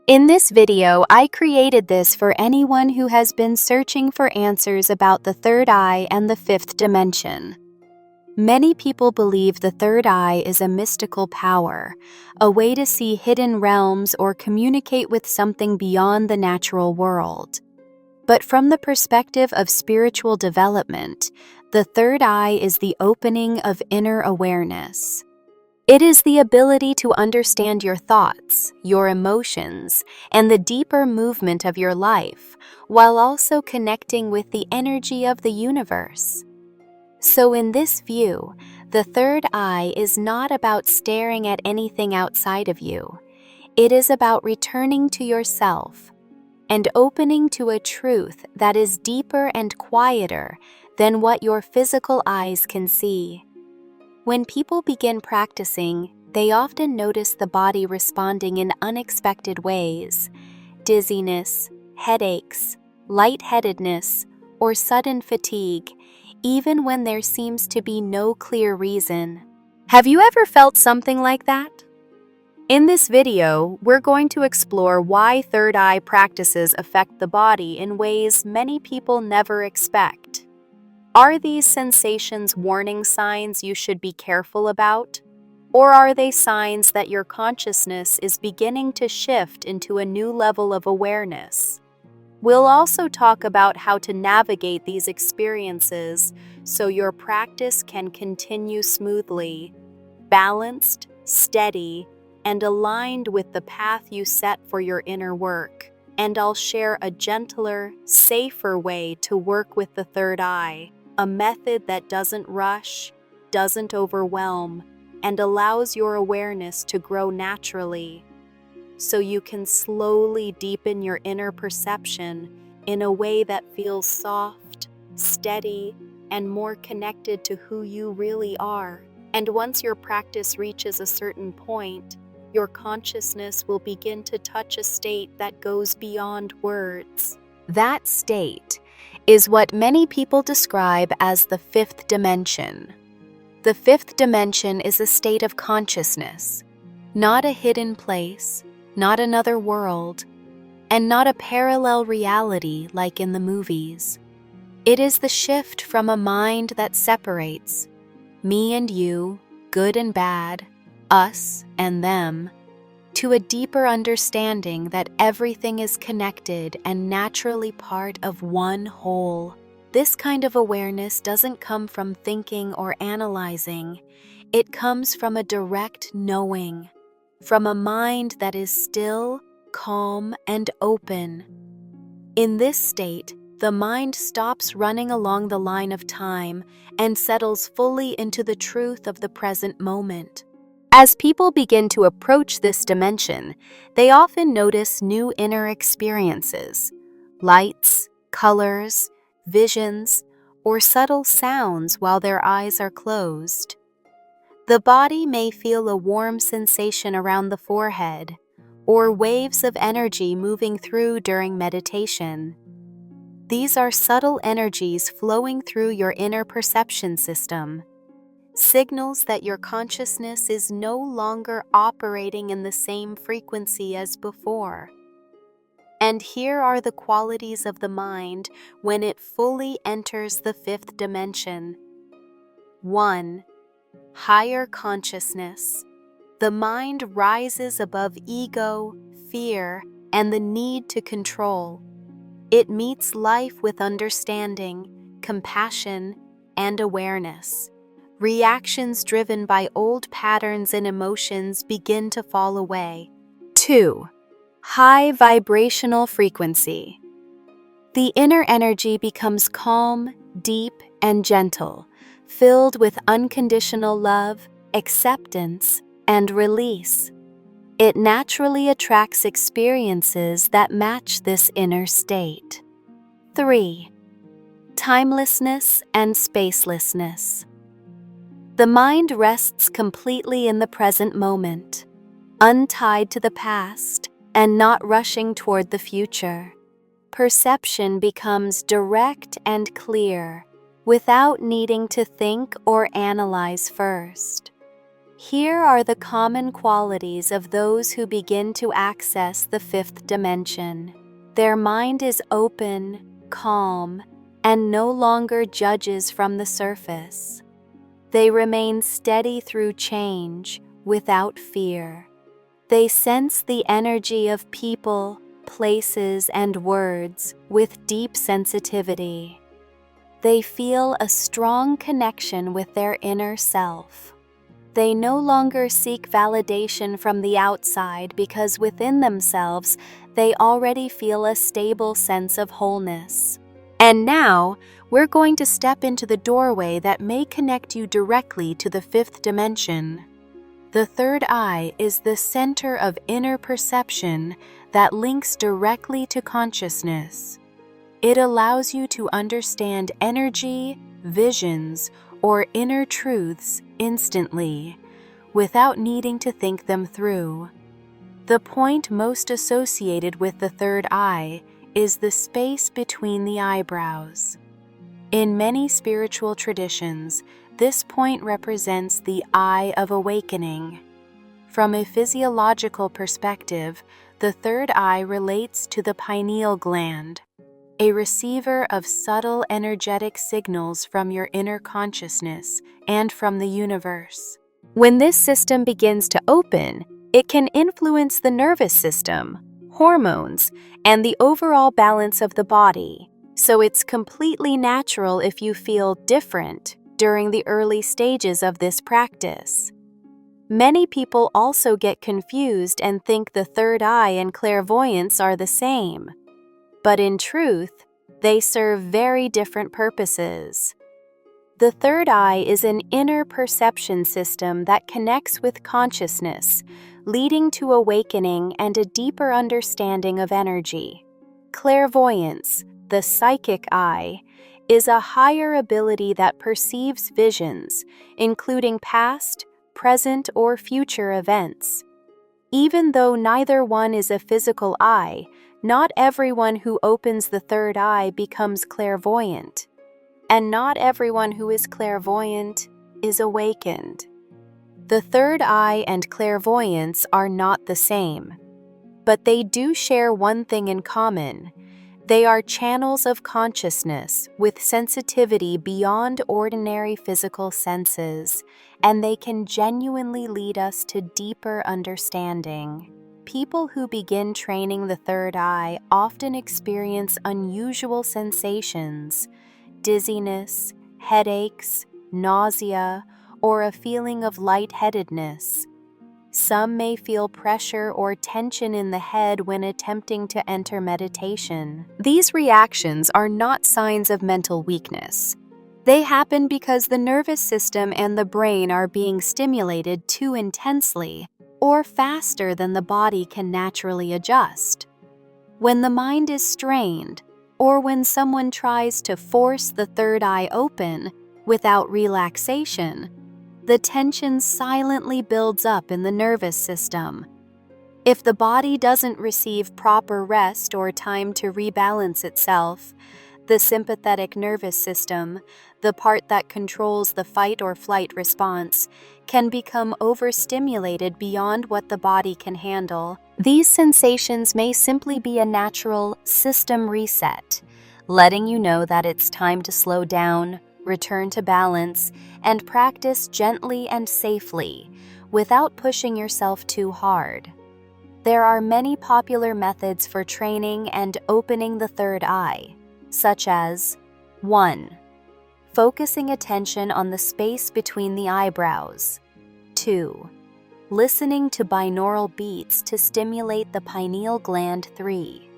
In this video, I created this for anyone who has been searching for answers about the third eye and the fifth dimension. Many people believe the third eye is a mystical power, a way to see hidden realms or communicate with something beyond the natural world. But from the perspective of spiritual development, the third eye is the opening of inner awareness. It is the ability to understand your thoughts, your emotions, and the deeper movement of your life, while also connecting with the energy of the universe. So in this view, the third eye is not about staring at anything outside of you. It is about returning to yourself and opening to a truth that is deeper and quieter than what your physical eyes can see. When people begin practicing, they often notice the body responding in unexpected ways: dizziness, headaches, lightheadedness, or sudden fatigue, even when there seems to be no clear reason. Have you ever felt something like that? In this video, we're going to explore why third eye practices affect the body in ways many people never expect. Are these sensations warning signs you should be careful about? Or are they signs that your consciousness is beginning to shift into a new level of awareness? We'll also talk about how to navigate these experiences so your practice can continue smoothly, balanced, steady, and aligned with the path you set for your inner work. And I'll share a gentler, safer way to work with the third eye, a method that doesn't rush, doesn't overwhelm, and allows your awareness to grow naturally, so you can slowly deepen your inner perception in a way that feels soft, steady, and more connected to who you really are. And once your practice reaches a certain point, your consciousness will begin to touch a state that goes beyond words. That state is what many people describe as the fifth dimension. The fifth dimension is a state of consciousness, not a hidden place, not another world, and not a parallel reality like in the movies. It is the shift from a mind that separates me and you, good and bad, us and them, to a deeper understanding that everything is connected and naturally part of one whole. This kind of awareness doesn't come from thinking or analyzing. It comes from a direct knowing, from a mind that is still, calm, and open. In this state, the mind stops running along the line of time and settles fully into the truth of the present moment. As people begin to approach this dimension, they often notice new inner experiences, lights, colors, visions, or subtle sounds while their eyes are closed. The body may feel a warm sensation around the forehead, or waves of energy moving through during meditation. These are subtle energies flowing through your inner perception system, signals that your consciousness is no longer operating in the same frequency as before. And here are the qualities of the mind when it fully enters the fifth dimension. 1. Higher consciousness. The mind rises above ego, fear, and the need to control. It meets life with understanding, compassion, and awareness. Reactions driven by old patterns and emotions begin to fall away. 2. High vibrational frequency. The inner energy becomes calm, deep, and gentle, filled with unconditional love, acceptance, and release. It naturally attracts experiences that match this inner state. 3. Timelessness and spacelessness. The mind rests completely in the present moment, untied to the past and not rushing toward the future. Perception becomes direct and clear, without needing to think or analyze first. Here are the common qualities of those who begin to access the fifth dimension. Their mind is open, calm, and no longer judges from the surface. They remain steady through change, without fear. They sense the energy of people, places, and words with deep sensitivity. They feel a strong connection with their inner self. They no longer seek validation from the outside because within themselves they already feel a stable sense of wholeness. And now, we're going to step into the doorway that may connect you directly to the fifth dimension. The third eye is the center of inner perception that links directly to consciousness. It allows you to understand energy, visions, or inner truths instantly, without needing to think them through. The point most associated with the third eye is the space between the eyebrows. In many spiritual traditions, this point represents the eye of awakening. From a physiological perspective, the third eye relates to the pineal gland, a receiver of subtle energetic signals from your inner consciousness and from the universe. When this system begins to open, it can influence the nervous system, hormones, and the overall balance of the body. So it's completely natural if you feel different during the early stages of this practice. Many people also get confused and think the third eye and clairvoyance are the same. But in truth, they serve very different purposes. The third eye is an inner perception system that connects with consciousness, leading to awakening and a deeper understanding of energy. Clairvoyance, the psychic eye, is a higher ability that perceives visions, including past, present, or future events. Even though neither one is a physical eye, not everyone who opens the third eye becomes clairvoyant. And not everyone who is clairvoyant is awakened. The third eye and clairvoyance are not the same, but they do share one thing in common. They are channels of consciousness with sensitivity beyond ordinary physical senses, and they can genuinely lead us to deeper understanding. People who begin training the third eye often experience unusual sensations, dizziness, headaches, nausea, or a feeling of lightheadedness. Some may feel pressure or tension in the head when attempting to enter meditation. These reactions are not signs of mental weakness. They happen because the nervous system and the brain are being stimulated too intensely or faster than the body can naturally adjust. When the mind is strained, or when someone tries to force the third eye open without relaxation, the tension silently builds up in the nervous system. If the body doesn't receive proper rest or time to rebalance itself, the sympathetic nervous system, the part that controls the fight or flight response, can become overstimulated beyond what the body can handle. These sensations may simply be a natural system reset, letting you know that it's time to slow down, return to balance, and practice gently and safely, without pushing yourself too hard. There are many popular methods for training and opening the third eye, such as 1. Focusing attention on the space between the eyebrows. 2. Listening to binaural beats to stimulate the pineal gland. 3.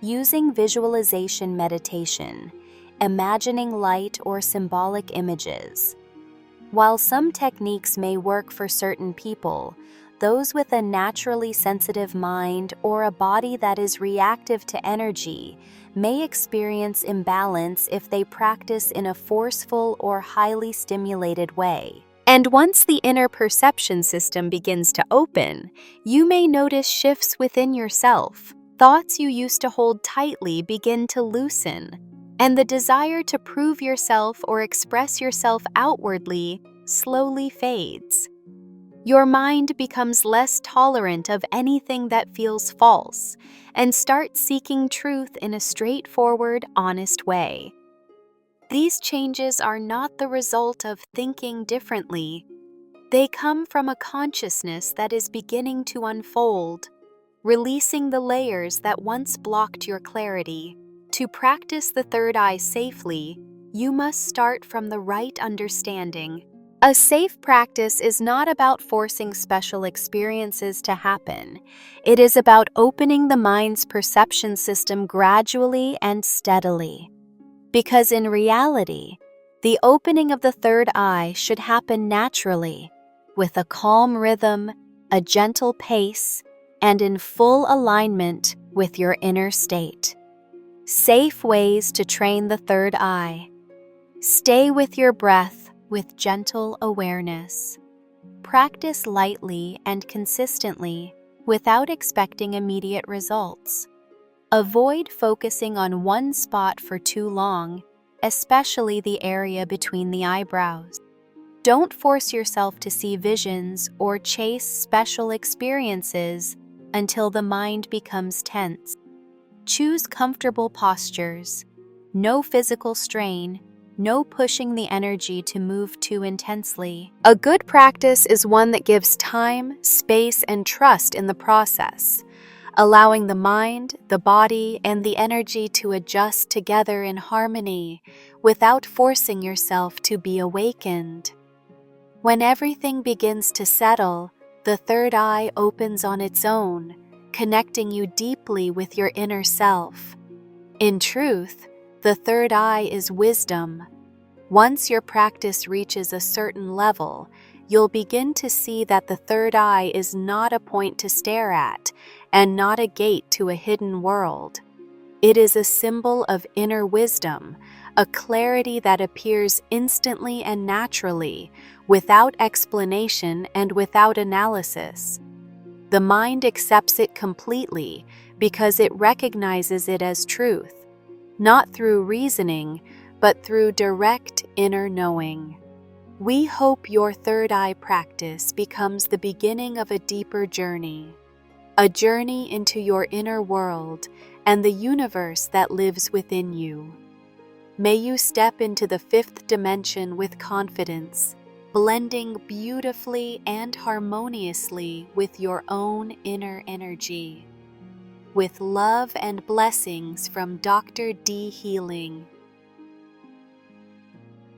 Using visualization meditation, imagining light or symbolic images. While some techniques may work for certain people, those with a naturally sensitive mind or a body that is reactive to energy may experience imbalance if they practice in a forceful or highly stimulated way. And once the inner perception system begins to open, you may notice shifts within yourself. Thoughts you used to hold tightly begin to loosen, and the desire to prove yourself or express yourself outwardly slowly fades. Your mind becomes less tolerant of anything that feels false and starts seeking truth in a straightforward, honest way. These changes are not the result of thinking differently. They come from a consciousness that is beginning to unfold, releasing the layers that once blocked your clarity. To practice the third eye safely, you must start from the right understanding. A safe practice is not about forcing special experiences to happen. It is about opening the mind's perception system gradually and steadily. Because in reality, the opening of the third eye should happen naturally, with a calm rhythm, a gentle pace, and in full alignment with your inner state. Safe ways to train the third eye. Stay with your breath with gentle awareness. Practice lightly and consistently without expecting immediate results. Avoid focusing on one spot for too long, especially the area between the eyebrows. Don't force yourself to see visions or chase special experiences until the mind becomes tense. Choose comfortable postures. No physical strain, no pushing the energy to move too intensely. A good practice is one that gives time, space, and trust in the process, allowing the mind, the body, and the energy to adjust together in harmony without forcing yourself to be awakened. When everything begins to settle, the third eye opens on its own, connecting you deeply with your inner self. In truth, the third eye is wisdom. Once your practice reaches a certain level, you'll begin to see that the third eye is not a point to stare at and not a gate to a hidden world. It is a symbol of inner wisdom, a clarity that appears instantly and naturally, without explanation and without analysis. The mind accepts it completely because it recognizes it as truth, not through reasoning, but through direct inner knowing. We hope your third eye practice becomes the beginning of a deeper journey, a journey into your inner world and the universe that lives within you. May you step into the fifth dimension with confidence, blending beautifully and harmoniously with your own inner energy. With love and blessings from Dr.D Healing.